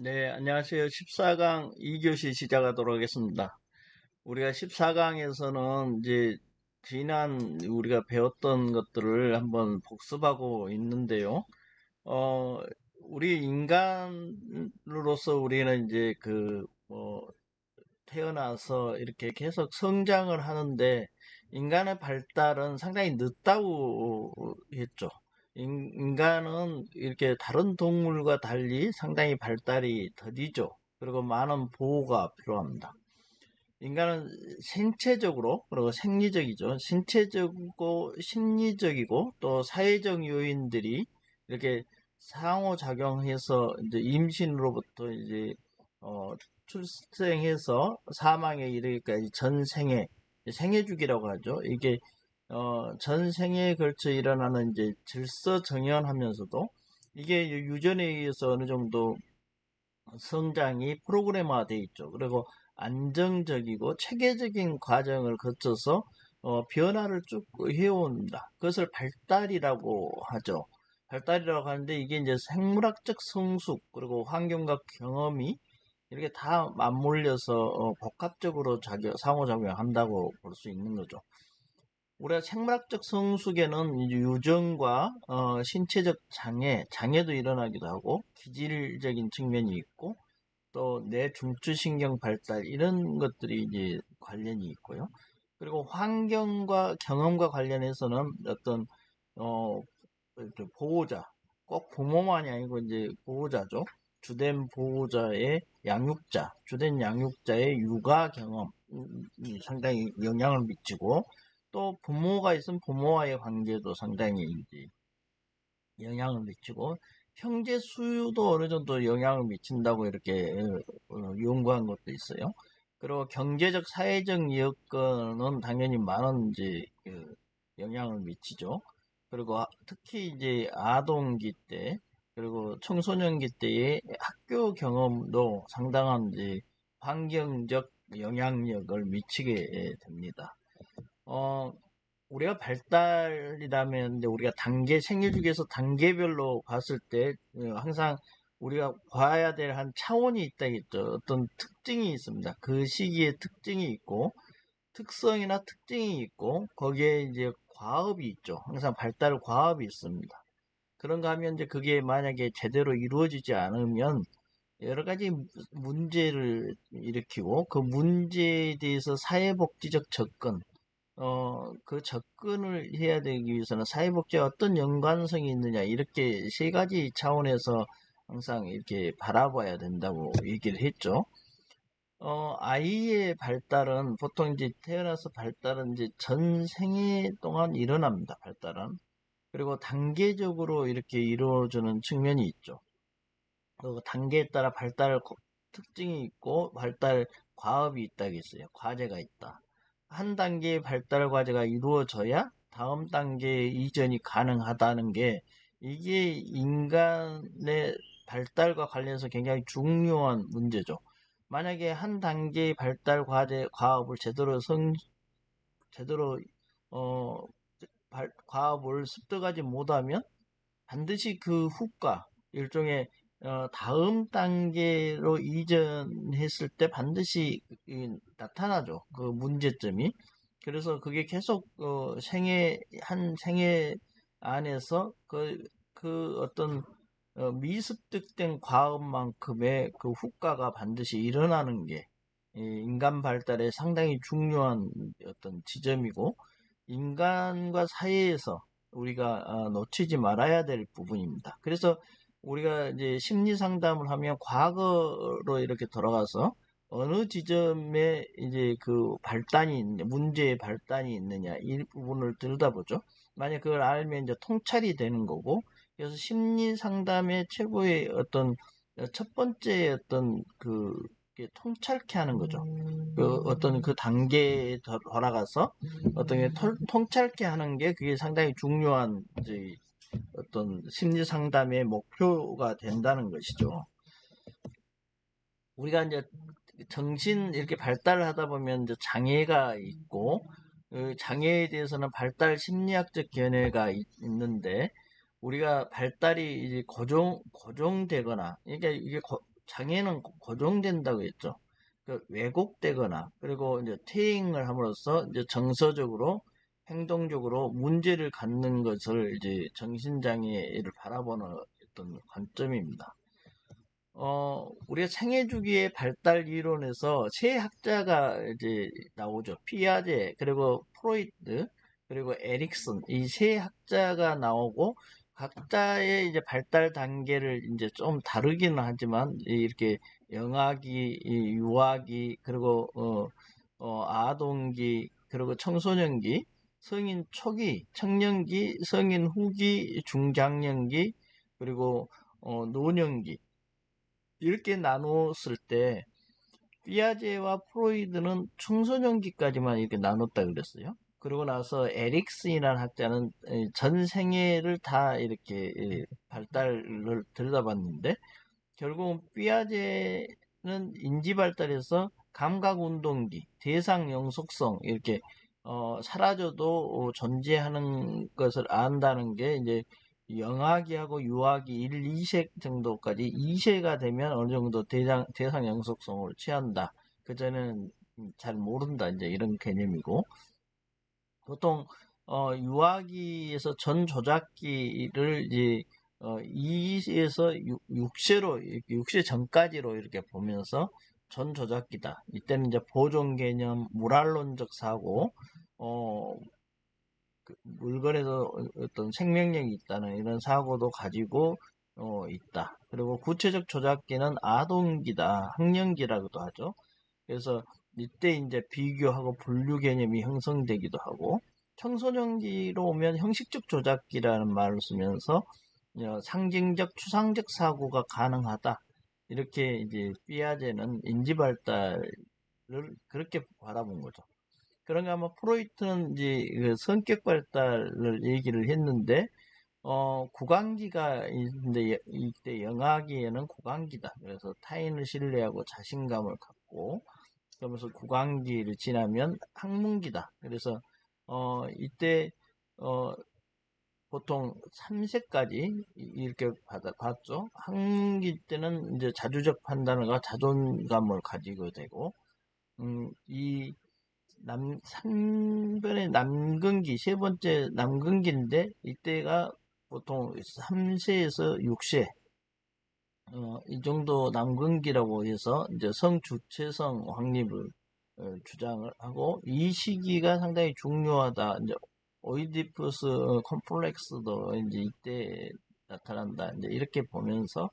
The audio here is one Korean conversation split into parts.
네, 안녕하세요. 14강 2교시 시작하도록 하겠습니다. 우리가 14강에서는 이제 지난 우리가 배웠던 것들을 한번 복습하고 있는데요. 어, 우리 인간으로서 우리는 이제 태어나서 이렇게 계속 성장을 하는데 인간의 발달은 상당히 늦다고 했죠. 인간은 이렇게 다른 동물과 달리 상당히 발달이 더디죠. 그리고 많은 보호가 필요합니다. 인간은 생체적으로 그리고 생리적이죠. 신체적이고 심리적이고 또 사회적 요인들이 이렇게 상호작용해서 이제 임신으로부터 이제 어, 출생해서 사망에 이르기까지 전 생애 주기라고 하죠. 이게 전 생애에 걸쳐 일어나는 이제 질서정연하면서도 이게 유전에 의해서 어느 정도 성장이 프로그램화되어 있죠. 그리고 안정적이고 체계적인 과정을 거쳐서 변화를 쭉 해옵니다. 그것을 발달이라고 하죠. 발달이라고 하는데 이게 이제 생물학적 성숙 그리고 환경과 경험이 이렇게 다 맞물려서 복합적으로 상호작용한다고 볼 수 있는 거죠. 우리가 생물학적 성숙에는 이제 유전과 신체적 장애도 일어나기도 하고 기질적인 측면이 있고 또 뇌 중추신경 발달 이런 것들이 이제 관련이 있고요. 그리고 환경과 경험과 관련해서는 어떤 어 보호자 꼭 부모만이 아니고 이제 보호자죠. 주된 양육자의 육아 경험이 상당히 영향을 미치고 또 부모가 있으면 부모와의 관계도 상당히 이제 영향을 미치고 형제 수유도 어느 정도 영향을 미친다고 이렇게 연구한 것도 있어요. 그리고 경제적, 사회적 여건은 당연히 많은 이제 영향을 미치죠. 그리고 특히 이제 아동기 때 그리고 청소년기 때의 학교 경험도 상당한 이제 환경적 영향력을 미치게 됩니다. 어, 우리가 발달이라면 이제 우리가 생애 주기에서 단계별로 봤을 때 항상 우리가 봐야 될 한 차원이 있다겠죠. 어떤 특징이 있습니다. 그 시기에 특징이 있고 특성이나 특징이 있고 거기에 이제 과업이 있죠. 항상 발달 과업이 있습니다. 그런가 하면 이제 그게 만약에 제대로 이루어지지 않으면 여러 가지 문제를 일으키고 그 문제에 대해서 사회복지적 접근 그 접근을 해야 되기 위해서는 사회복지와 어떤 연관성이 있느냐, 이렇게 세 가지 차원에서 항상 이렇게 바라봐야 된다고 얘기를 했죠. 아이의 발달은 보통 이제 태어나서 발달은 이제 전 생애 동안 일어납니다, 발달은. 그리고 단계적으로 이렇게 이루어지는 측면이 있죠. 그 단계에 따라 특징이 있고 발달 과업이 있다겠어요. 과제가 있다. 한 단계의 발달 과제가 이루어져야 다음 단계의 이전이 가능하다는 게 이게 인간의 발달과 관련해서 굉장히 중요한 문제죠. 만약에 한 단계의 과업을 제대로 어, 과업을 습득하지 못하면 반드시 그 후과 일종의 다음 단계로 이전했을 때 반드시 나타나죠. 그 문제점이. 그래서 그게 계속 한 생애 안에서 그 어떤 미습득된 과업만큼의 그 후과가 반드시 일어나는 게 이 인간 발달에 상당히 중요한 어떤 지점이고 인간과 사이에서 우리가 놓치지 말아야 될 부분입니다. 그래서 우리가 이제 심리 상담을 하면 과거로 이렇게 돌아가서 어느 지점에 이제 문제의 발단이 있느냐, 이 부분을 들여다보죠. 만약 그걸 알면 이제 통찰이 되는 거고, 그래서 심리 상담의 최고의 어떤 첫 번째 어떤 통찰케 하는 거죠. 어떤 그 단계에 돌아가서 어떤 게 통찰케 하는 게 그게 상당히 중요한 이제 어떤 심리 상담의 목표가 된다는 것이죠. 우리가 이제 정신 이렇게 발달을 하다 보면 이제 장애가 있고 그 장애에 대해서는 발달 심리학적 견해가 있는데 우리가 발달이 이제 고정되거나 그러니까 이게 장애는 고정된다고 했죠. 그 왜곡되거나 그리고 이제 퇴행을 함으로써 이제 정서적으로 행동적으로 문제를 갖는 것을 이제 정신장애를 바라보는 어떤 관점입니다. 우리가 생애 주기의 발달 이론에서 세 학자가 이제 나오죠. 피아제, 그리고 프로이트, 그리고 에릭슨, 이 세 학자가 나오고, 각자의 이제 발달 단계를 이제 좀 다르기는 하지만, 이렇게 영아기, 유아기, 그리고, 아동기, 그리고 청소년기, 성인 초기, 청년기, 성인 후기, 중장년기, 그리고, 노년기, 이렇게 나눴을 때 피아제와 프로이드는 청소년기까지만 이렇게 나눴다 그랬어요. 그러고 나서 에릭슨이라는 학자는 전 생애를 다 이렇게 발달을 들여다봤는데 결국은 피아제는 인지 발달에서 감각 운동기, 대상 영속성 이렇게 사라져도 존재하는 것을 안다는 게 이제 영아기하고 유아기 1, 2세 정도까지 2세가 되면 어느 정도 대상 영속성을 취한다. 그전에는 잘 모른다. 이제 이런 개념이고 보통 유아기에서 전 조작기를 이제 2에서 6세로 6세 전까지로 이렇게 보면서 전 조작기다. 이때는 이제 보존 개념, 모랄론적 사고, 물건에서 어떤 생명력이 있다는 이런 사고도 가지고 있다. 그리고 구체적 조작기는 아동기다, 학령기라고도 하죠. 그래서 이때 이제 비교하고 분류 개념이 형성되기도 하고 청소년기로 오면 형식적 조작기라는 말을 쓰면서 상징적, 추상적 사고가 가능하다. 이렇게 이제 피아제는 인지 발달을 그렇게 바라본 거죠. 그런가 하면 프로이트는 이제 그 성격 발달을 얘기를 했는데 구강기가 있는데 이때 영아기에는 구강기다. 그래서 타인을 신뢰하고 자신감을 갖고 그러면서 구강기를 지나면 학문기다. 그래서 이때 어, 보통 3세까지 이렇게 봤죠. 학문기 때는 이제 자주적 판단과 자존감을 가지고 되고 이 3번의 남근기, 세 번째 남근기인데, 이때가 보통 3세에서 6세, 이 정도 남근기라고 해서, 이제 성주체성 확립을 주장을 하고, 이 시기가 상당히 중요하다. 이제 오이디푸스 컴플렉스도 이제 이때 나타난다. 이제 이렇게 보면서,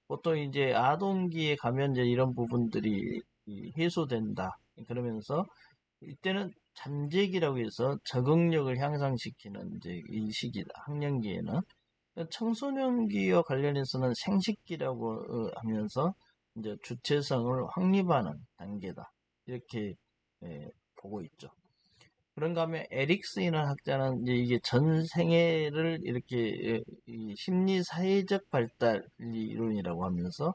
보통 이제 아동기에 가면 이제 이런 부분들이 해소된다. 그러면서, 이때는 잠재기라고 해서 적응력을 향상시키는 이제 이 시기다. 학령기에는 청소년기와 관련해서는 생식기라고 하면서 이제 주체성을 확립하는 단계다. 이렇게 보고 있죠. 그런가 하면 에릭스이라는 학자는 이제 이게 전 생애를 이렇게 이 심리 사회적 발달 이론이라고 하면서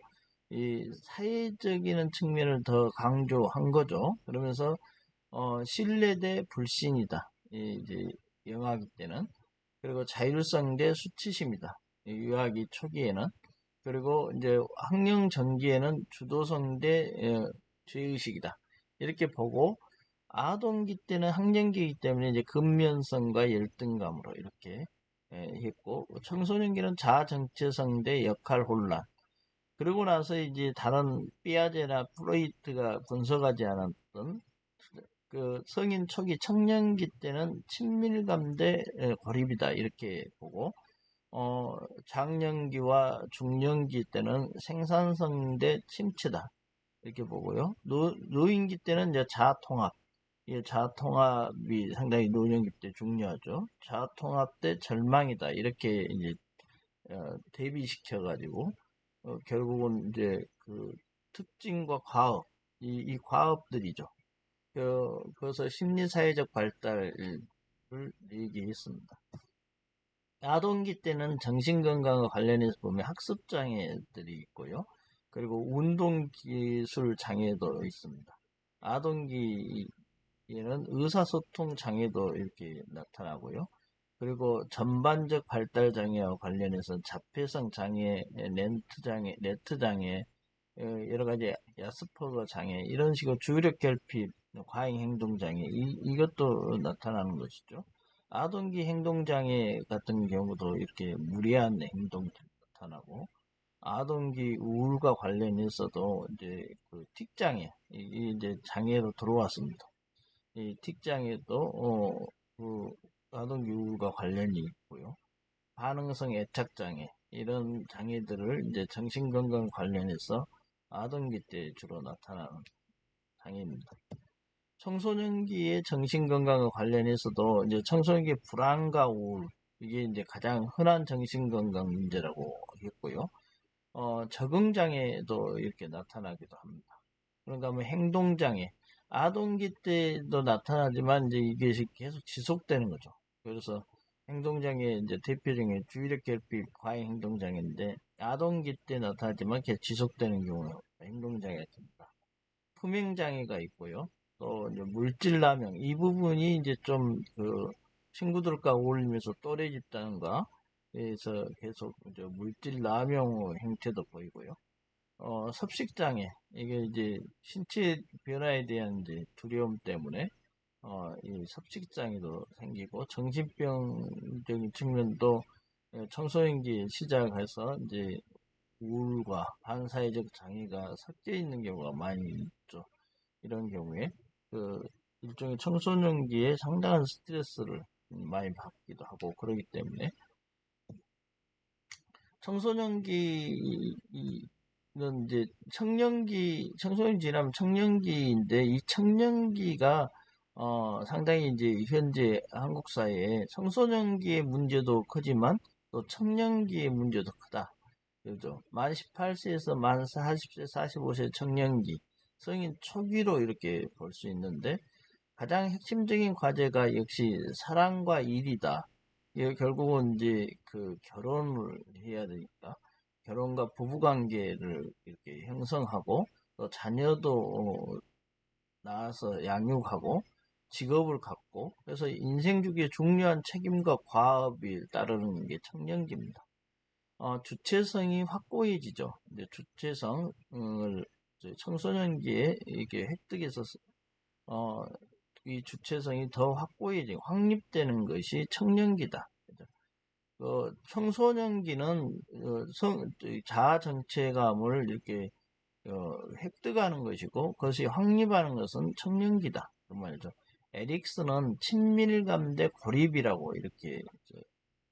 이 사회적인 측면을 더 강조한 거죠. 그러면서 신뢰 대 불신이다. 이제 영아기 때는. 그리고 자율성 대 수치심이다. 유아기 초기에는. 그리고 이제 학령 전기에는 주도성 대 죄의식이다. 이렇게 보고 아동기 때는 학령기이기 때문에 이제 근면성과 열등감으로 이렇게 했고 청소년기는 자아정체성 대 역할 혼란. 그러고 나서 이제 다른 삐아제나 프로이트가 분석하지 않았던 그 성인 초기 청년기 때는 친밀감 대 고립이다 이렇게 보고 장년기와 중년기 때는 생산성 대 침체다 이렇게 보고요. 노인기 때는 이제 자아통합, 이 자아통합이 상당히 노년기 때 중요하죠. 자아통합 대 절망이다 이렇게 이제 대비시켜 가지고 결국은 이제 그 특징과 과업 이 과업들이죠. 그래서 심리사회적 발달을 얘기했습니다. 아동기 때는 정신건강과 관련해서 보면 학습장애들이 있고요. 그리고 운동기술 장애도 있습니다. 아동기에는 의사소통 장애도 이렇게 나타나고요. 그리고 전반적 발달 장애와 관련해서 자폐성 장애, 렌트 장애, 여러 가지 야스퍼거 장애, 이런 식으로 주의력 결핍, 과잉 행동 장애, 이것도 나타나는 것이죠. 아동기 행동 장애 같은 경우도 이렇게 무리한 행동 나타나고, 아동기 우울과 관련해서도 이제 그 틱장애, 이 이제 장애로 들어왔습니다. 이 틱장애도 그 아동기 우울과 관련이 있고요. 반응성 애착장애, 이런 장애들을 이제 정신건강 관련해서 아동기 때 주로 나타나는 장애입니다. 청소년기의 정신건강과 관련해서도 이제 청소년기 불안과 우울, 이게 이제 가장 흔한 정신건강 문제라고 했고요. 적응장애도 이렇게 나타나기도 합니다. 그러니까 뭐 행동장애, 아동기 때도 나타나지만 이제 이게 계속 지속되는 거죠. 그래서 행동장애 이제 대표적인 주의력 결핍, 과잉 행동장애인데 아동기 때 나타나지만 계속 지속되는 경우는 행동장애가 됩니다. 품행장애가 있고요. 또 이제 물질남용, 이 부분이 이제 좀 그 친구들과 어울리면서 또래 집단과 에서 계속 이제 물질남용 행태도 보이고요. 섭식장애, 이게 이제 신체 변화에 대한 이제 두려움 때문에 이 섭식장애도 생기고, 정신병적인 측면도 청소년기 시작해서 이제 우울과 반사회적 장애가 섞여 있는 경우가 많이 있죠. 이런 경우에 그 일종의 청소년기에 상당한 스트레스를 많이 받기도 하고 그러기 때문에 청소년기는 이제 청소년 지나면 청년기인데, 이 청년기가 상당히 이제 현재 한국 사회에 청소년기의 문제도 크지만 또 청년기의 문제도 크다. 그죠? 만 18세에서 만 40세, 45세 청년기, 성인 초기로 이렇게 볼 수 있는데, 가장 핵심적인 과제가 역시 사랑과 일이다. 이게 결국은 이제 그 결혼을 해야 되니까 결혼과 부부관계를 이렇게 형성하고 또 자녀도 낳아서 양육하고 직업을 갖고, 그래서 인생 주기에 중요한 책임과 과업이 따르는 게 청년기입니다. 주체성이 확고해지죠. 이제 주체성을 청소년기에 이게 획득해서 이 주체성이 더 확고해지고 확립되는 것이 청년기다. 청소년기는 자아 정체감을 이렇게 획득하는 것이고, 그것이 확립하는 것은 청년기다. 그 말이죠. 에릭슨은 친밀감 대 고립이라고 이렇게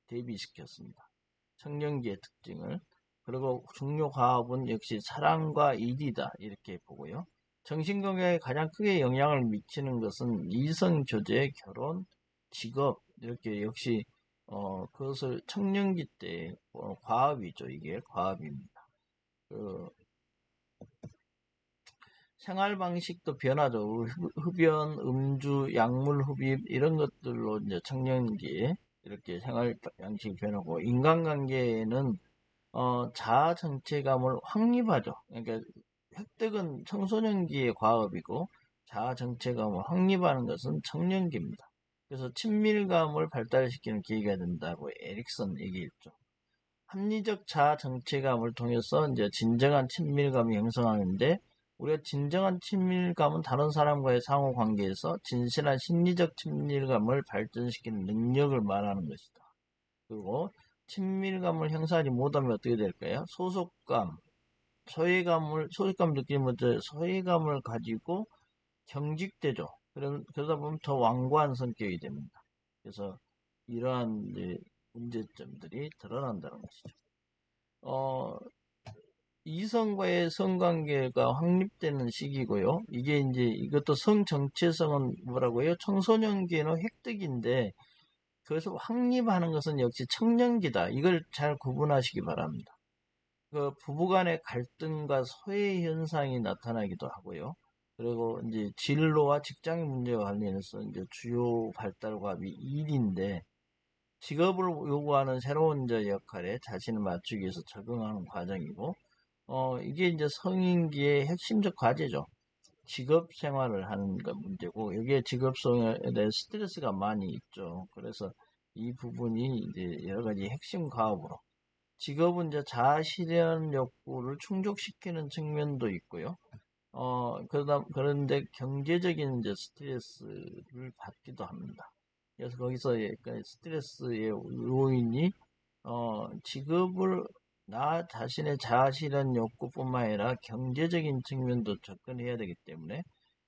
대비시켰습니다. 청년기의 특징을. 그리고 중요 과업은 역시 사랑과 일이다, 이렇게 보고요. 정신건강에 가장 크게 영향을 미치는 것은 이성 교제, 결혼, 직업, 이렇게 역시 그것을 청년기 때 과업이죠. 이게 과업입니다. 그 생활 방식도 변하죠. 흡연, 음주, 약물 흡입, 이런 것들로 이제 청년기에 이렇게 생활 방식이 변하고, 인간관계에는 자아 정체감을 확립하죠. 그러니까 획득은 청소년기의 과업이고, 자아 정체감을 확립하는 것은 청년기입니다. 그래서 친밀감을 발달시키는 계기가 된다고 에릭슨 얘기했죠. 합리적 자아 정체감을 통해서 이제 진정한 친밀감이 형성하는데, 우리가 진정한 친밀감은 다른 사람과의 상호 관계에서 진실한 심리적 친밀감을 발전시키는 능력을 말하는 것이다. 그리고 친밀감을 형성하지 못하면 어떻게 될까요? 소외감 느끼면 소외감을 가지고 경직되죠. 그러다 보면 더 완고한 성격이 됩니다. 그래서 이러한 이제 문제점들이 드러난다는 것이죠. 이성과의 성관계가 확립되는 시기고요. 이게 이제 이것도 성 정체성은 뭐라고요? 청소년기에는 획득인데, 그것을 확립하는 것은 역시 청년기다. 이걸 잘 구분하시기 바랍니다. 그 부부간의 갈등과 소외 현상이 나타나기도 하고요. 그리고 이제 진로와 직장 문제와 관련해서 이제 주요 발달 과업이 일인데, 직업을 요구하는 새로운 역할에 자신을 맞추기 위해서 적응하는 과정이고, 이게 이제 성인기의 핵심적 과제죠. 직업 생활을 하는 것 문제고, 여기에 직업성에 대해 스트레스가 많이 있죠. 그래서 이 부분이 이제 여러 가지 핵심 과업으로 직업은 이제 자아실현 욕구를 충족시키는 측면도 있고요. 그런데 경제적인 이제 스트레스를 받기도 합니다. 그래서 거기서 약간 스트레스의 요인이, 직업을 나 자신의 자아실현 욕구뿐만 아니라 경제적인 측면도 접근해야 되기 때문에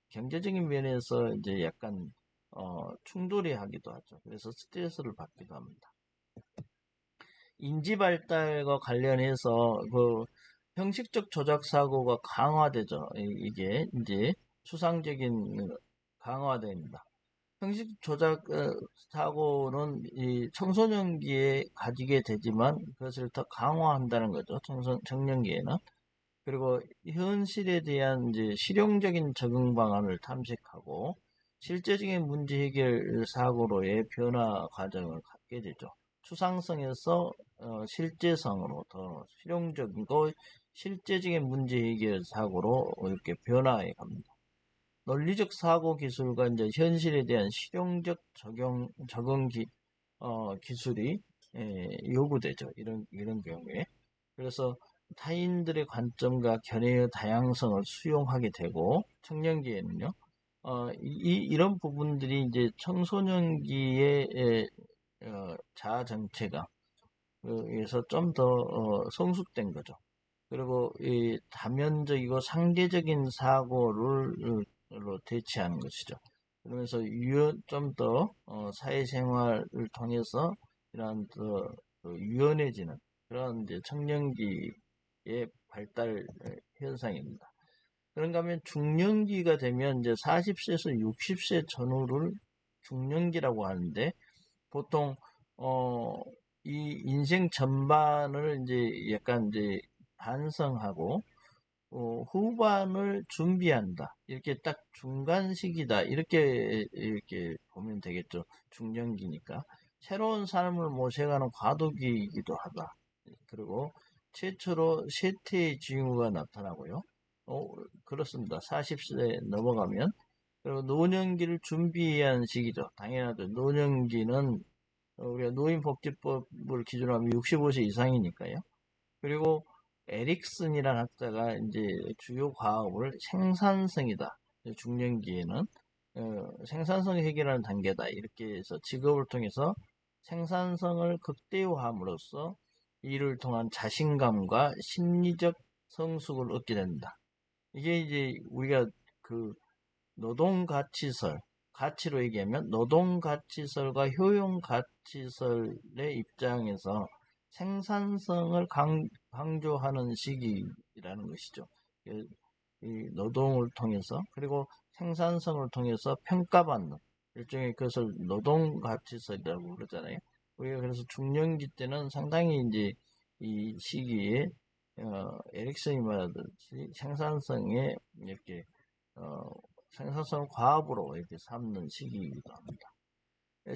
경제적인 면에서 이제 약간, 충돌이 하기도 하죠. 그래서 스트레스를 받기도 합니다. 인지 발달과 관련해서 그 형식적 조작 사고가 강화되죠. 이게 이제 추상적인 강화됩니다. 형식 조작 사고는 이 청소년기에 가지게 되지만 그것을 더 강화한다는 거죠. 청년기에는. 그리고 현실에 대한 이제 실용적인 적응 방안을 탐색하고 실제적인 문제 해결 사고로의 변화 과정을 갖게 되죠. 추상성에서 실제성으로 더 실용적이고 실제적인 문제 해결 사고로 이렇게 변화해 갑니다. 논리적 사고 기술과 이제 현실에 대한 실용적 적응 기술이 요구되죠. 이런 경우에. 그래서 타인들의 관점과 견해의 다양성을 수용하게 되고, 청년기에는요, 이런 부분들이 이제 청소년기의 자아 정체가, 에서 좀 더, 성숙된 거죠. 그리고 이 다면적이고 상대적인 사고를 대체하는 것이죠. 그러면서 좀 더 사회생활을 통해서 이러한 더 유연해지는 그런 이제 청년기의 발달 현상입니다. 그런가 하면 중년기가 되면 이제 40세에서 60세 전후를 중년기라고 하는데, 보통 어, 이 인생 전반을 이제 약간 이제 반성하고 후반을 준비한다. 이렇게 딱 중간 시기다. 이렇게 보면 되겠죠. 중년기니까. 새로운 삶을 모셔가는 과도기이기도 하다. 그리고 최초로 쇠퇴의 징후가 나타나고요. 그렇습니다. 40세 넘어가면. 그리고 노년기를 준비해야 하는 시기죠. 당연하죠. 노년기는 우리가 노인복지법을 기준으로 하면 65세 이상이니까요. 그리고 에릭슨이라는 학자가 이제 주요 과업을 생산성이다. 중년기에는 생산성을 해결하는 단계다. 이렇게 해서 직업을 통해서 생산성을 극대화함으로써 이를 통한 자신감과 심리적 성숙을 얻게 된다. 이게 이제 우리가 그 노동가치설, 가치로 얘기하면 노동가치설과 효용가치설의 입장에서 생산성을 강조하는 시기라는 것이죠. 이 노동을 통해서, 그리고 생산성을 통해서 평가받는 일종의 그것을 노동가치설이라고 그러잖아요. 우리가 그래서 중년기 때는 상당히 이제 이 시기에 에릭슨이 말하듯이 생산성에 이렇게 어, 생산성을 과업으로 이렇게 삼는 시기이기도 합니다.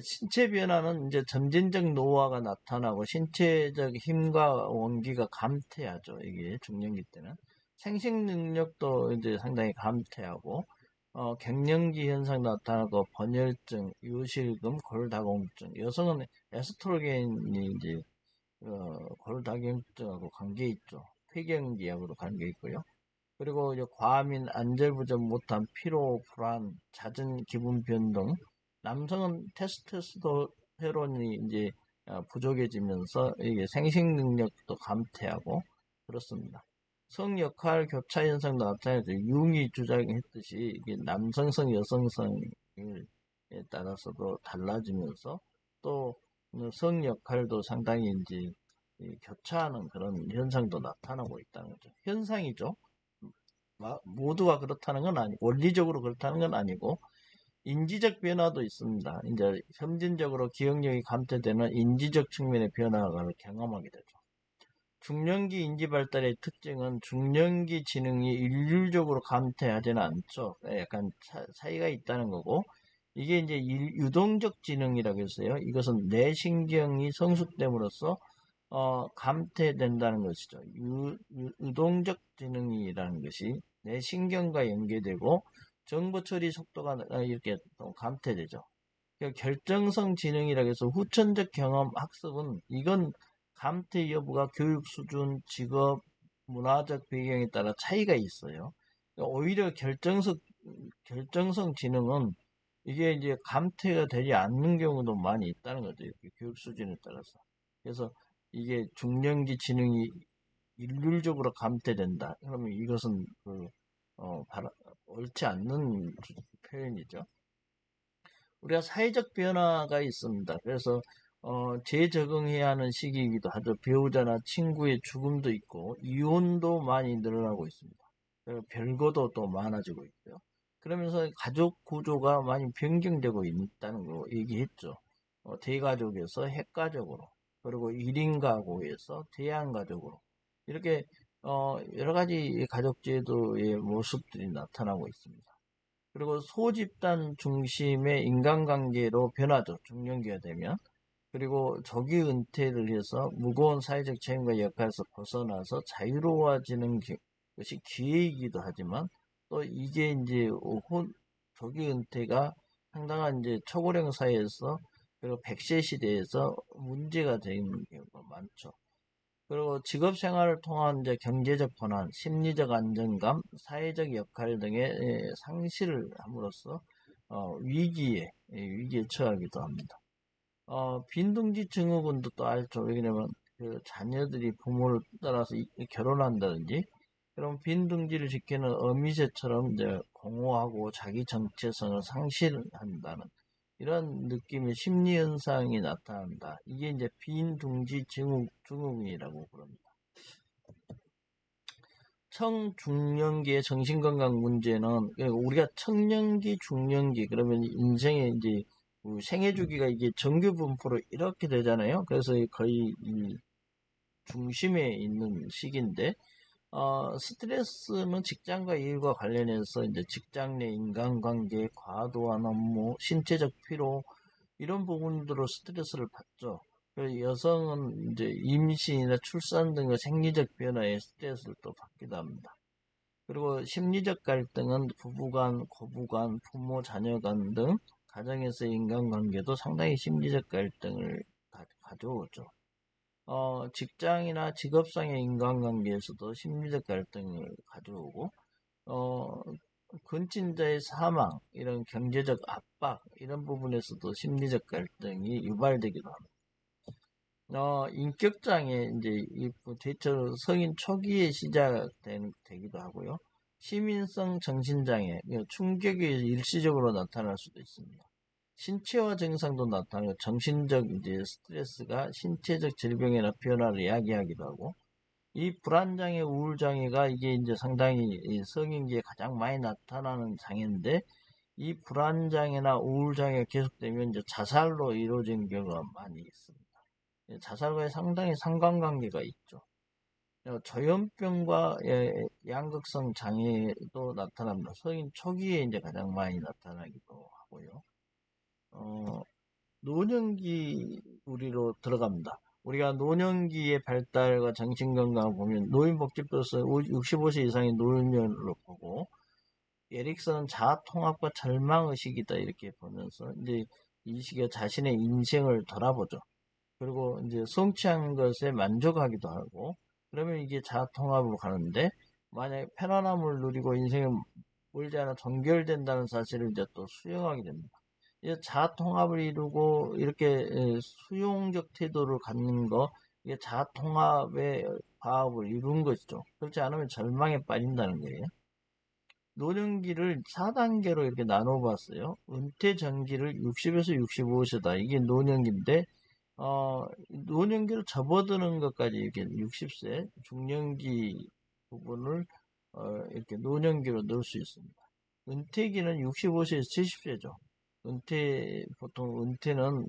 신체 변화는 이제 점진적 노화가 나타나고 신체적 힘과 원기가 감퇴하죠. 이게 중년기 때는 생식 능력도 이제 상당히 감퇴하고 갱년기 현상 나타나고 번혈증, 요실금, 골다공증. 여성은 에스트로겐이 이제 골다공증하고 관계 있죠. 폐경기하고도 관계 있고요. 그리고 이제 과민, 안절부절 못한 피로, 불안, 잦은 기분 변동. 남성은 테스토스테론이 이제 부족해지면서 이게 생식 능력도 감퇴하고 그렇습니다. 성 역할 교차 현상도 나타나죠. 융이 주장했듯이 이게 남성성, 여성성에 따라서도 달라지면서 또 성 역할도 상당히 이제 교차하는 그런 현상도 나타나고 있다는 거죠. 현상이죠. 모두가 그렇다는 건 아니고, 원리적으로 그렇다는 건 아니고, 인지적 변화도 있습니다. 이제 점진적으로 기억력이 감퇴되는 인지적 측면의 변화를 경험하게 되죠. 중년기 인지 발달의 특징은 중년기 지능이 일률적으로 감퇴하지는 않죠. 약간 차이가 있다는 거고, 이게 이제 유동적 지능이라고 했어요. 이것은 뇌신경이 성숙됨으로써 감퇴된다는 것이죠. 유동적 지능이라는 것이 뇌신경과 연계되고 정보 처리 속도가 이렇게 감퇴되죠. 결정성 지능이라고 해서 후천적 경험 학습은 이건 감퇴 여부가 교육 수준, 직업, 문화적 배경에 따라 차이가 있어요. 오히려 결정성 지능은 이게 이제 감퇴가 되지 않는 경우도 많이 있다는 거죠. 이렇게 교육 수준에 따라서. 그래서 이게 중년기 지능이 일률적으로 감퇴된다. 그러면 이것은 옳지 않는 표현이죠. 우리가 사회적 변화가 있습니다. 그래서 재적응해야 하는 시기이기도 하죠. 배우자나 친구의 죽음도 있고 이혼도 많이 늘어나고 있습니다. 별거도 또 많아지고 있고요. 그러면서 가족 구조가 많이 변경되고 있다는 거 얘기했죠. 대가족에서 핵가족으로, 그리고 1인 가구에서 대양가족으로 이렇게 여러 가지 가족 제도의 모습들이 나타나고 있습니다. 그리고 소집단 중심의 인간관계로 변하죠. 중년기가 되면. 그리고 조기 은퇴를 해서 무거운 사회적 책임과 역할에서 벗어나서 자유로워지는 것이 기회이기도 하지만 또 이게 이제 조기 은퇴가 상당한 이제 초고령 사회에서 그리고 100세 시대에서 문제가 되는 경우가 많죠. 그리고 직업 생활을 통한 이제 경제적 번안, 심리적 안정감, 사회적 역할 등의 상실을 함으로써 위기에 처하기도 합니다. 빈둥지 증후군도 또 알죠. 왜냐면 그 자녀들이 부모를 따라서 결혼한다든지 그럼 빈둥지를 지키는 어미새처럼 이제 공허하고 자기 정체성을 상실한다는 이런 느낌의 심리 현상이 나타난다. 이게 이제 빈둥지 증후군이라고 부릅니다. 청중년기의 정신건강 문제는 우리가 청년기, 중년기 그러면 인생의 이제 생애 주기가 이게 정규 분포로 이렇게 되잖아요. 그래서 거의 이 중심에 있는 시기인데 스트레스는 직장과 일과 관련해서 이제 직장 내 인간관계, 과도한 업무, 신체적 피로 이런 부분들로 스트레스를 받죠. 그래서 여성은 이제 임신이나 출산 등의 생리적 변화에 스트레스를 또 받기도 합니다. 그리고 심리적 갈등은 부부간, 고부간, 부모, 자녀 간 등 가정에서의 인간관계도 상당히 심리적 갈등을 가져오죠. 직장이나 직업상의 인간관계에서도 심리적 갈등을 가져오고, 어, 근친자의 사망, 이런 경제적 압박, 이런 부분에서도 심리적 갈등이 유발되기도 합니다. 인격장애, 이제, 대체로 성인 초기에 시작되기도 하고요. 시민성 정신장애, 충격이 일시적으로 나타날 수도 있습니다. 신체화 증상도 나타나고 정신적 이제 스트레스가 신체적 질병이나 변화를 야기하기도 하고 이 불안장애, 우울장애가 이게 이제 상당히 성인기에 가장 많이 나타나는 장애인데 이 불안장애나 우울장애가 계속되면 이제 자살로 이루어진 경우가 많이 있습니다. 자살과의 상당히 상관관계가 있죠. 조현병과 양극성 장애도 나타납니다. 성인 초기에 이제 가장 많이 나타나기도 하고요. 노년기 우리로 들어갑니다. 우리가 노년기의 발달과 정신건강을 보면 노인복지법에서 65세 이상의 노년으로 보고 에릭슨은 자아통합과 절망의식이다 이렇게 보면서 이제 이 시기에 자신의 인생을 돌아보죠. 그리고 이제 성취한 것에 만족하기도 하고 그러면 이게 자아통합으로 가는데 만약에 편안함을 누리고 인생에 멀지 않아 종결된다는 사실을 이제 또 수용하게 됩니다. 자아통합을 이루고 이렇게 수용적 태도를 갖는 거 이게 자아통합의 과업을 이룬 것이죠. 그렇지 않으면 절망에 빠진다는 거예요. 노년기를 4단계로 이렇게 나눠봤어요. 은퇴 전기를 60에서 65세다. 이게 노년기인데 노년기를 접어드는 것까지 이렇게 60세 중년기 부분을 이렇게 노년기로 넣을 수 있습니다. 은퇴기는 65세에서 70세죠. 보통 은퇴는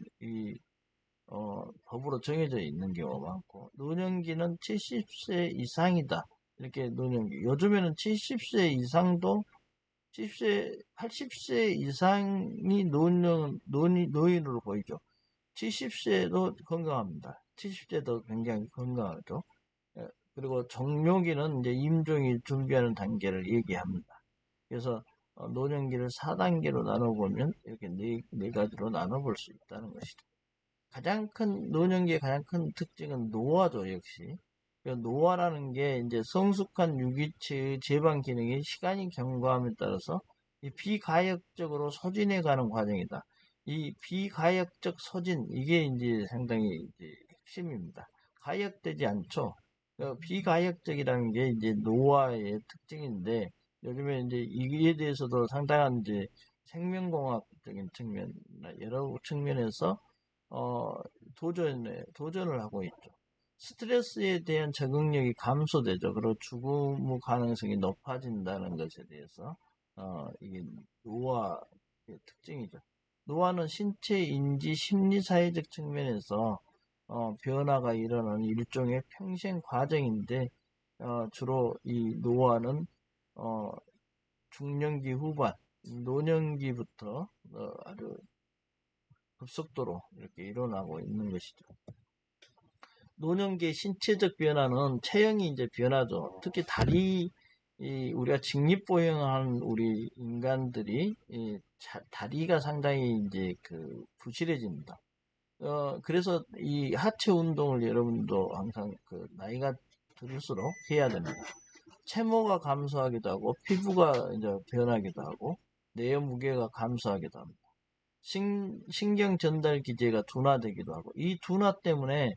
법으로 정해져 있는 경우가 많고, 노년기는 70세 이상이다. 이렇게 노년기. 요즘에는 70세 이상도 70세, 80세 이상이 노인으로 보이죠. 70세도 건강합니다. 70세도 굉장히 건강하죠. 그리고 종료기는 이제 임종이 준비하는 단계를 얘기합니다. 그래서 노년기를 4단계로 나눠보면 이렇게 네 가지로 나눠볼 수 있다는 것이죠. 노년기의 가장 큰 특징은 노화죠, 역시. 그 노화라는 게 이제 성숙한 유기체의 제방 기능이 시간이 경과함에 따라서 이 비가역적으로 소진해가는 과정이다. 이 비가역적 소진, 이게 이제 상당히 이제 핵심입니다. 가역되지 않죠. 비가역적이라는 게 이제 노화의 특징인데, 요즘에 이제 이에 대해서도 상당한 이제 생명공학적인 측면, 여러 측면에서 어, 도전을 하고 있죠. 스트레스에 대한 적응력이 감소되죠. 그리고 죽음 가능성이 높아진다는 것에 대해서, 이게 노화의 특징이죠. 노화는 신체, 인지, 심리, 사회적 측면에서, 변화가 일어나는 일종의 평생 과정인데, 주로 이 노화는, 어, 중년기 후반, 노년기부터, 아주 급속도로 이렇게 일어나고 있는 것이죠. 노년기의 신체적 변화는 체형이 이제 변하죠. 특히 우리가 직립보행한 우리 인간들이 다리가 상당히 이제 그 부실해집니다. 그래서 이 하체 운동을 여러분도 항상 그 나이가 들수록 해야 됩니다. 체모가 감소하기도 하고 피부가 이제 변하기도 하고 뇌의 무게가 감소하기도 합니다. 신경 전달 기제가 둔화되기도 하고 이 둔화 때문에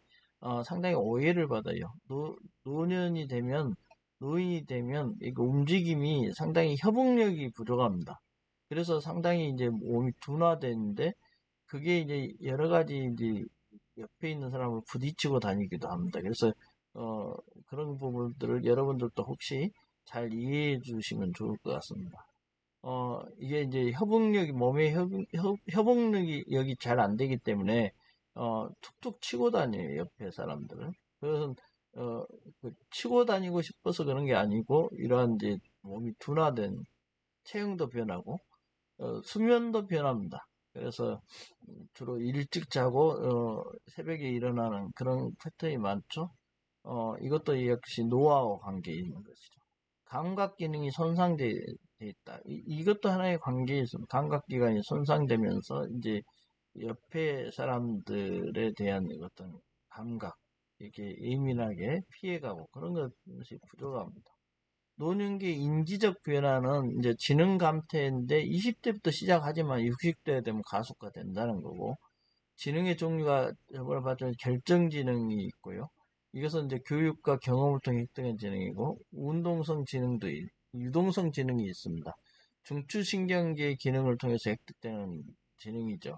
상당히 오해를 받아요. 노인이 되면 이거 움직임이 상당히 협응력이 부족합니다. 그래서 상당히 이제 몸이 둔화되는데 그게 이제 여러 가지 이제 옆에 있는 사람을 부딪히고 다니기도 합니다. 그래서 어, 그런 부분들을 여러분들도 혹시 잘 이해해 주시면 좋을 것 같습니다. 이게 이제 몸의 협응력이 여기 잘 안 되기 때문에, 툭툭 치고 다녀요, 옆에 사람들은. 그래서, 어, 치고 다니고 싶어서 그런 게 아니고, 이러한 이제 몸이 둔화된 체형도 변하고, 수면도 변합니다. 그래서 주로 일찍 자고, 새벽에 일어나는 그런 패턴이 많죠. 이것도 역시 노화와 관계 있는 것이죠. 감각 기능이 손상돼 있다. 이것도 하나의 관계 있습니다. 감각기관이 손상되면서 이제 옆에 사람들에 대한 어떤 감각, 이렇게 예민하게 피해가고 그런 것이 부족합니다. 노년기 인지적 변화는 이제 지능 감퇴인데 20대부터 시작하지만 60대 되면 가속화 된다는 거고, 지능의 종류가 저번에 봤던 결정지능이 있고요. 이것은 이제 교육과 경험을 통해 획득한 지능이고, 유동성 지능이 있습니다. 중추신경계의 기능을 통해서 획득되는 지능이죠.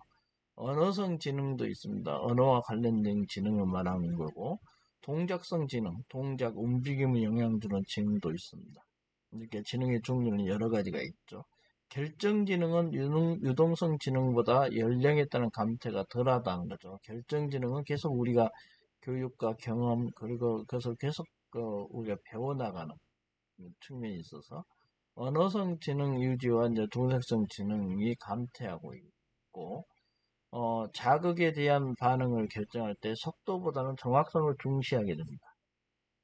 언어성 지능도 있습니다. 언어와 관련된 지능을 말하는 거고, 동작성 지능, 동작, 움직임에 영향 주는 지능도 있습니다. 이렇게 지능의 종류는 여러 가지가 있죠. 결정지능은 유동성 지능보다 연령에 따른 감퇴가 덜하다는 거죠. 결정지능은 계속 우리가 교육과 경험, 그리고 그것을 계속 우리가 배워나가는 측면이 있어서, 언어성 지능 유지와 이제 동작성 지능이 감퇴하고 있고, 자극에 대한 반응을 결정할 때 속도보다는 정확성을 중시하게 됩니다.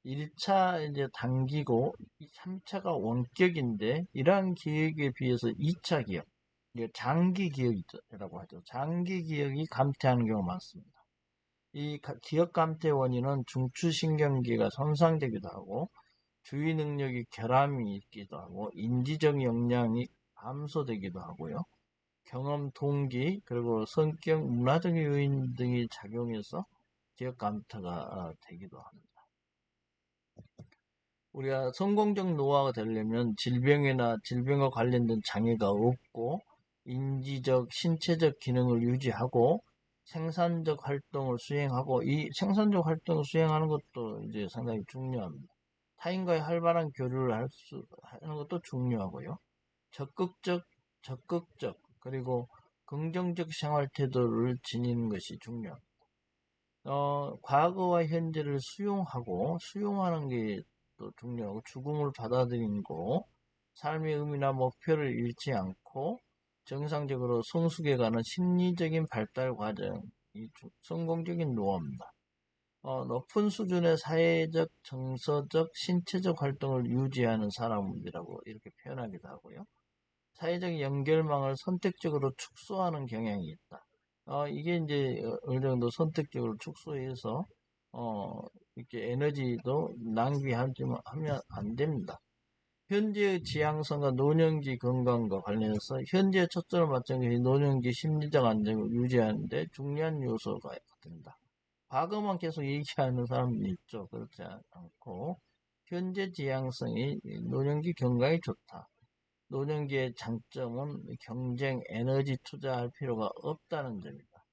1차 이제 단기고 3차가 원격인데 이러한 기억에 비해서 2차 기억, 장기 기억이라고 하죠. 장기 기억이 감퇴하는 경우가 많습니다. 이 기억 감퇴 원인은 중추신경계가 손상되기도 하고 주의 능력이 결함이 있기도 하고 인지적 역량이 감소되기도 하고요. 경험, 동기, 그리고 성격, 문화적 요인 등이 작용해서 기억 감퇴가 되기도 합니다. 우리가 성공적 노화가 되려면 질병과 관련된 장애가 없고 인지적, 신체적 기능을 유지하고 생산적 활동을 수행하고 이 생산적 활동을 수행하는 것도 이제 상당히 중요합니다. 타인과의 활발한 교류를 하는 것도 중요하고요. 적극적, 그리고 긍정적 생활 태도를 지니는 것이 중요합니다. 과거와 현재를 수용하는 게 또 중요하고, 죽음을 받아들이는 거, 삶의 의미나 목표를 잃지 않고, 정상적으로 성숙해가는 심리적인 발달 과정이 성공적인 노화입니다. 높은 수준의 사회적, 정서적, 신체적 활동을 유지하는 사람이라고 이렇게 표현하기도 하고요. 사회적 연결망을 선택적으로 축소하는 경향이 있다. 이게 이제 어느 정도 선택적으로 축소해서 이렇게 에너지도 낭비하면 하면 안 됩니다. 현재의 지향성과 노년기 건강과 관련해서 현재 초점을 맞춘 것이 노년기 심리적 안정을 유지하는 데 중요한 요소가 된다. 과거만 계속 얘기하는 사람이 있죠. 그렇지 않고 현재 지향성이 노년기 건강에 좋다. 노년기의 장점은 경쟁, 에너지 투자할 필요가 없다는 점이다.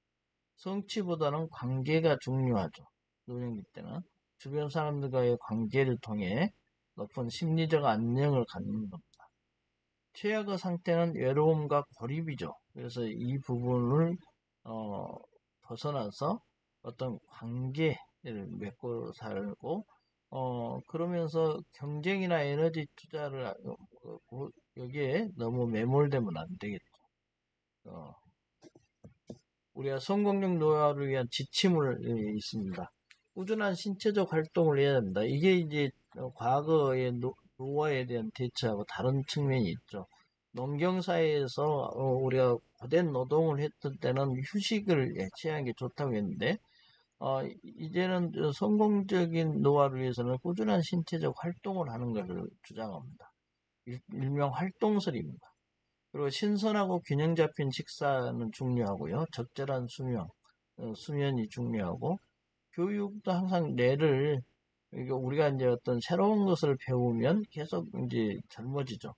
성취보다는 관계가 중요하죠. 노년기 때는 주변 사람들과의 관계를 통해 높은 심리적 안정을 갖는 겁니다. 최악의 상태는 외로움과 고립이죠. 그래서 이 부분을 벗어나서 어떤 관계를 맺고 살고 그러면서 경쟁이나 에너지 투자를 여기에 너무 매몰되면 안 되겠죠. 우리가 성공적 노화를 위한 지침을 있습니다. 꾸준한 신체적 활동을 해야 됩니다. 이게 이제 과거의 노화에 대한 대처하고 다른 측면이 있죠. 농경사회에서 우리가 고된 노동을 했을 때는 휴식을 취하는 게 좋다고 했는데 이제는 성공적인 노화를 위해서는 꾸준한 신체적 활동을 하는 것을 주장합니다. 일명 활동설입니다. 그리고 신선하고 균형 잡힌 식사는 중요하고요. 적절한 수면이 중요하고 교육도 항상 뇌를 우리가 이제 어떤 새로운 것을 배우면 계속 이제 젊어지죠.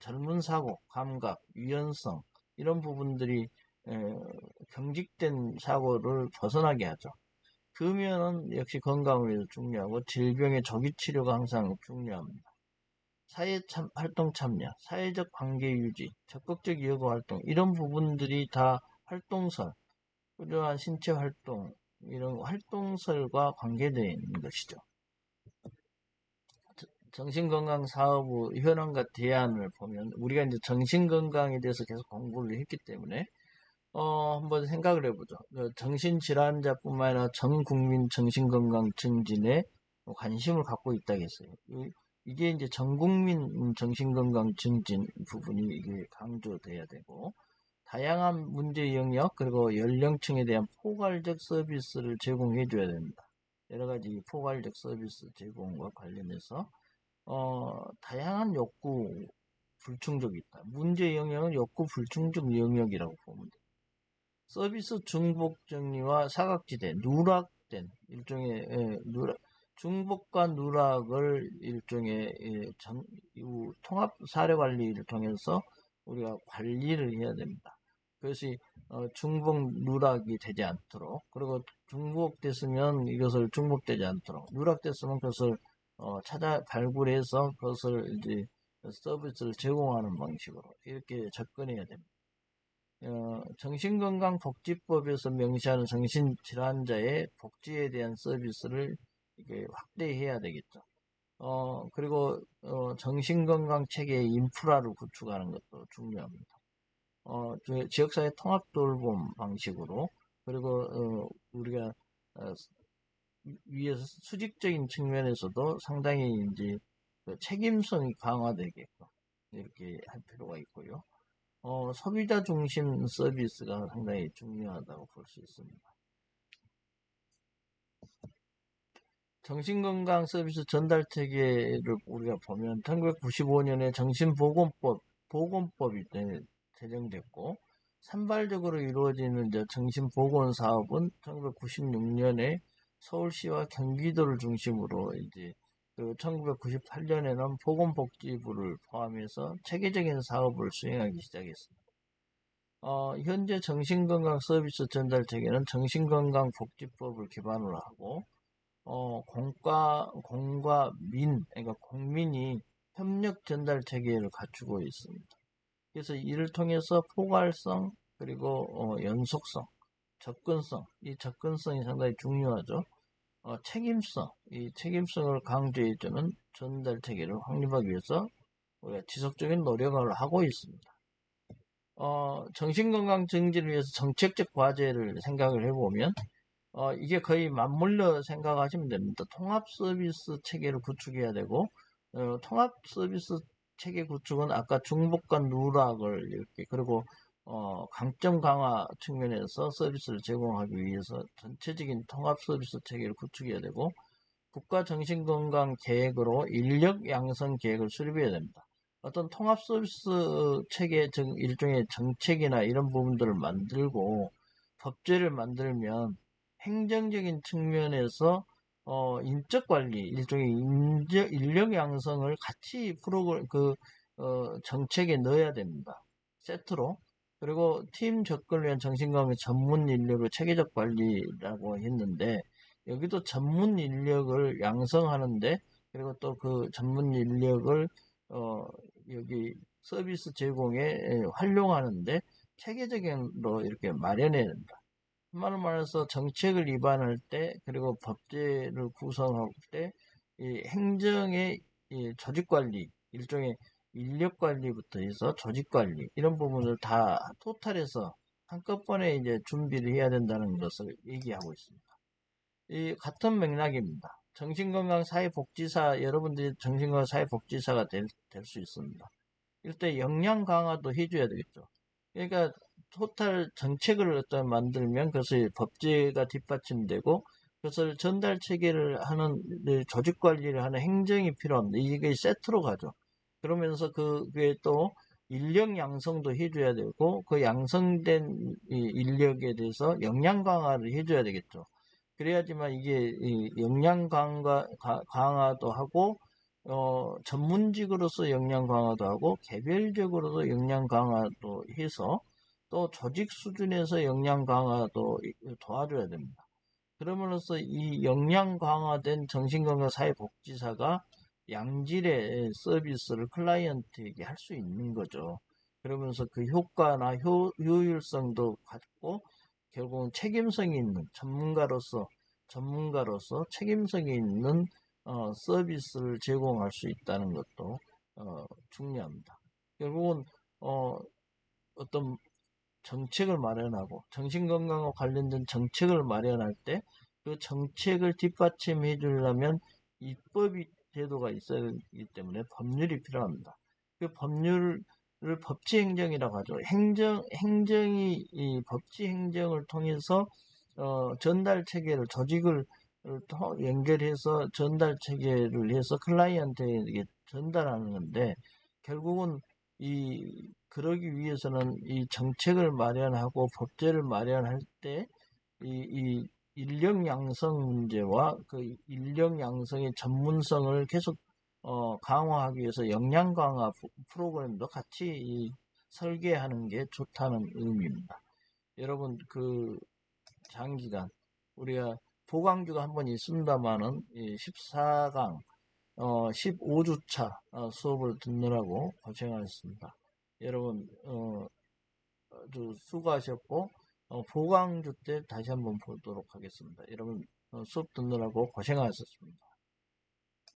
젊은 사고, 감각, 유연성 이런 부분들이 경직된 사고를 벗어나게 하죠. 금연은 역시 건강을 위해서 중요하고 질병의 조기 치료가 항상 중요합니다. 활동 참여, 사회적 관계 유지, 적극적 여가 활동 이런 부분들이 다 활동설, 꾸준한 신체 활동 이런 활동설과 관계되어 있는 것이죠. 정신건강사업의 현황과 대안을 보면 우리가 이제 정신건강에 대해서 계속 공부를 했기 때문에 한번 생각을 해보죠. 정신질환자뿐만 아니라 전 국민 정신건강 증진에 관심을 갖고 있다겠어요. 이게 이제 전 국민 정신건강 증진 부분이 이게 강조돼야 되고 다양한 문제 영역 그리고 연령층에 대한 포괄적 서비스를 제공해 줘야 됩니다. 여러 가지 포괄적 서비스 제공과 관련해서 다양한 욕구 불충족이 있다. 문제 영역은 욕구 불충족 영역이라고 보면 됩니다. 서비스 중복 정리와 사각지대, 누락된 일종의 중복과 누락을 일종의 통합 사례 관리를 통해서 우리가 관리를 해야 됩니다. 그것이 중복 누락이 되지 않도록 그리고 중복됐으면 이것을 중복되지 않도록 누락됐으면 그것을 찾아 발굴해서 그것을 이제 서비스를 제공하는 방식으로 이렇게 접근해야 됩니다. 정신건강복지법에서 명시하는 정신질환자의 복지에 대한 서비스를 이게 확대해야 되겠죠. 그리고 정신건강 체계의 인프라를 구축하는 것도 중요합니다. 지역사회 통합 돌봄 방식으로 그리고 우리가 위에서 수직적인 측면에서도 상당히 이제 책임성이 강화되게끔 이렇게 할 필요가 있고요. 소비자 중심 서비스가 상당히 중요하다고 볼 수 있습니다. 정신건강 서비스 전달 체계를 우리가 보면 1995년에 보건법이 제정됐고 산발적으로 이루어지는 정신보건 사업은 1996년에 서울시와 경기도를 중심으로 이제 1998년에는 보건복지부를 포함해서 체계적인 사업을 수행하기 시작했습니다. 현재 정신건강 서비스 전달 체계는 정신건강복지법을 기반으로 하고 공과 민, 그러니까 국민이 협력 전달 체계를 갖추고 있습니다. 그래서 이를 통해서 포괄성 그리고 연속성, 접근성, 이 접근성이 상당히 중요하죠. 책임성, 이 책임성을 강조해주는 전달 체계를 확립하기 위해서 우리가 지속적인 노력을 하고 있습니다. 정신건강 증진을 위해서 정책적 과제를 생각을 해보면 이게 거의 맞물려 생각하시면 됩니다. 통합 서비스 체계를 구축해야 되고 통합 서비스 체계 구축은 아까 중복과 누락을 이렇게 그리고 강점 강화 측면에서 서비스를 제공하기 위해서 전체적인 통합 서비스 체계를 구축해야 되고, 국가 정신건강 계획으로 인력 양성 계획을 수립해야 됩니다. 어떤 통합 서비스 체계 일종의 정책이나 이런 부분들을 만들고 법제를 만들면 행정적인 측면에서 인적 관리, 일종의 인력 양성을 같이 정책에 넣어야 됩니다. 세트로. 그리고 팀 접근을 위한 정신건강 전문 인력의 체계적 관리라고 했는데, 여기도 전문 인력을 양성하는데, 그리고 또 그 전문 인력을 여기 서비스 제공에 활용하는데 체계적으로 이렇게 마련해야 된다. 한마디로 말해서 정책을 위반할 때, 그리고 법제를 구성할 때 이 행정의 이 조직관리, 일종의 인력관리부터 해서 조직관리 이런 부분을 다 토탈해서 한꺼번에 이제 준비를 해야 된다는 것을 얘기하고 있습니다. 이 같은 맥락입니다. 정신건강사회복지사, 여러분들이 정신건강사회복지사가 될 수 있습니다. 이때 역량 강화도 해줘야 되겠죠. 그러니까 토탈 정책을 어떤 만들면 그것이 법제가 뒷받침되고, 그것을 전달 체계를 하는 조직 관리를 하는 행정이 필요합니다. 이게 세트로 가죠. 그러면서 그게 또 인력 양성도 해줘야 되고, 그 양성된 인력에 대해서 역량 강화를 해줘야 되겠죠. 그래야지만 이게 역량 강화도 하고, 전문직으로서 역량 강화도 하고, 개별적으로도 역량 강화도 해서, 또 조직 수준에서 역량 강화도 도와줘야 됩니다. 그러므로써 이 역량 강화된 정신건강 사회복지사가 양질의 서비스를 클라이언트에게 할 수 있는 거죠. 그러면서 그 효과나 효율성도 갖고, 결국은 책임성이 있는 전문가로서 책임성이 있는 서비스를 제공할 수 있다는 것도 중요합니다. 결국은 어떤 정책을 마련하고 정신건강과 관련된 정책을 마련할 때 그 정책을 뒷받침해 주려면 입법이 제도가 있어야 하기 때문에 법률이 필요합니다. 그 법률을 법치행정이라고 하죠. 행정이 이 법치행정을 통해서 전달 체계를 조직을 연결해서 전달 체계를 해서 클라이언트에게 전달하는 건데, 결국은 그러기 위해서는 이 정책을 마련하고 법제를 마련할 때 이 인력 양성 문제와 그 인력 양성의 전문성을 계속 강화하기 위해서 역량 강화 프로그램도 같이 설계하는 게 좋다는 의미입니다. 여러분, 장기간 우리가 보강주가 한 번 있습니다만은 14강 15주차 수업을 듣느라고 고생하셨습니다. 여러분 아주 수고하셨고, 보강주 때 다시 한번 보도록 하겠습니다. 여러분 수업 듣느라고 고생하셨습니다.